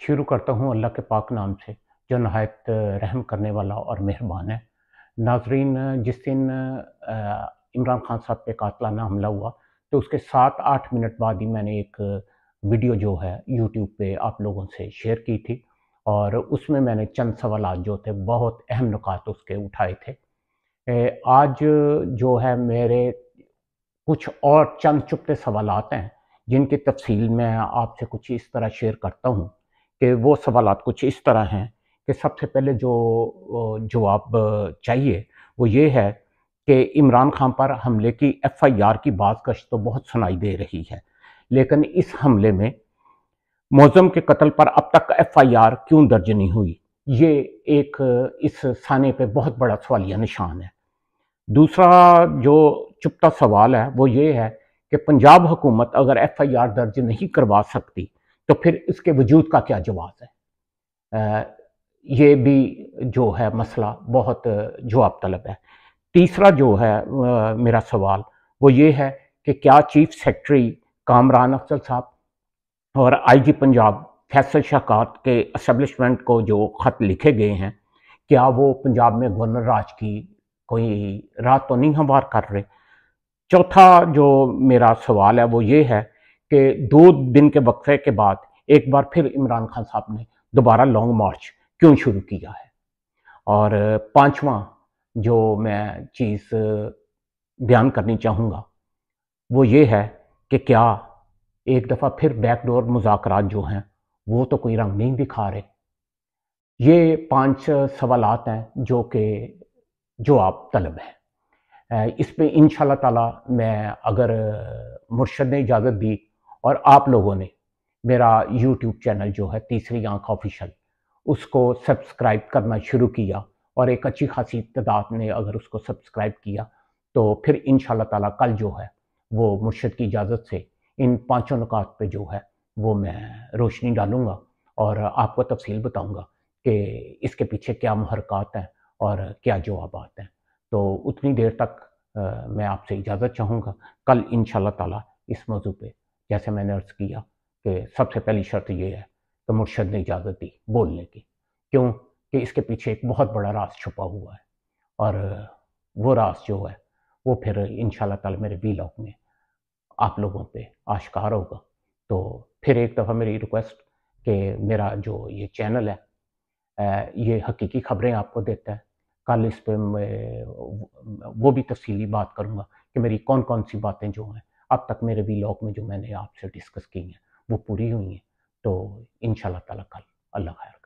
शुरू करता हूँ अल्लाह के पाक नाम से जो नहायत रहम करने वाला और मेहरबान है। नाज़रीन, जिस दिन इमरान खान साहब पे कातलाना हमला हुआ तो उसके 7-8 मिनट बाद ही मैंने एक वीडियो जो है यूट्यूब पे आप लोगों से शेयर की थी और उसमें मैंने चंद सवालात जो थे बहुत अहम नुकात उसके उठाए थे। आज जो है मेरे कुछ और चंद चुपते सवालात हैं जिनकी तफसील मैं आपसे कुछ इस तरह शेयर करता हूँ कि वो सवालात कुछ इस तरह हैं कि सबसे पहले जो जवाब चाहिए वो ये है कि इमरान खान पर हमले की एफआईआर की बाज़गश्त तो बहुत सुनाई दे रही है, लेकिन इस हमले में मुअज़्ज़म के कत्ल पर अब तक एफआईआर क्यों दर्ज नहीं हुई? ये एक इस साने पे बहुत बड़ा सवालिया निशान है। दूसरा जो चुपता सवाल है वो ये है कि पंजाब हुकूमत अगर एफआईआर दर्ज नहीं करवा सकती तो फिर इसके वजूद का क्या जवाब है? ये भी जो है मसला बहुत जवाब तलब है। तीसरा जो है मेरा सवाल वो ये है कि क्या चीफ सेक्रेटरी कामरान अफजल साहब और आईजी पंजाब फैसल शकात के एस्टेब्लिशमेंट को जो ख़त लिखे गए हैं, क्या वो पंजाब में गवर्नर राज की कोई रात तो नहीं हमवार कर रहे? चौथा जो मेरा सवाल है वो ये है कि 2 दिन के वक्फे के बाद एक बार फिर इमरान खान साहब ने दोबारा लॉन्ग मार्च क्यों शुरू किया है? और पांचवा जो मैं चीज़ बयान करनी चाहूँगा वो ये है कि क्या एक दफ़ा फिर बैकडोर मुज़ाकरात जो हैं वो तो कोई रंग नहीं दिखा रहे? ये 5 सवालात हैं जो कि जवाब तलब है। इस पे इंशाल्लाह ताला मैं अगर मुर्शद ने इजाज़त दी और आप लोगों ने मेरा यूट्यूब चैनल जो है तीसरी आंख ऑफिशियल उसको सब्सक्राइब करना शुरू किया और एक अच्छी खासी तादाद ने अगर उसको सब्सक्राइब किया तो फिर इंशाल्लाह ताला कल जो है वो मुर्शद की इजाज़त से इन 5 नुकात पे जो है वो मैं रोशनी डालूँगा और आपको तफसील बताऊँगा कि इसके पीछे क्या मुहर्रकात हैं और क्या जवाबात हैं। तो उतनी देर तक मैं आपसे इजाज़त चाहूँगा। कल इंशाल्लाह ताला इस मौजू पे जैसे मैंने अर्ज़ किया कि सबसे पहली शर्त ये है कि मुर्शद ने इजाज़त दी बोलने की। क्यों? कि इसके पीछे एक बहुत बड़ा राज छुपा हुआ है और वो राज जो है वो फिर इंशाल्लाह ताला मेरे वीलॉग में आप लोगों पे आश्कार होगा। तो फिर एक दफ़ा मेरी रिक्वेस्ट कि मेरा जो ये चैनल है ये हकीकी खबरें आपको देता है। कल इस पे मैं वो भी तफ़सीली बात करूँगा कि मेरी कौन-कौन सी बातें जो हैं अब तक मेरे व्लॉग में जो मैंने आपसे डिस्कस की हैं वो पूरी हुई हैं। तो इंशाल्लाह ताला कल। अल्लाह खैर।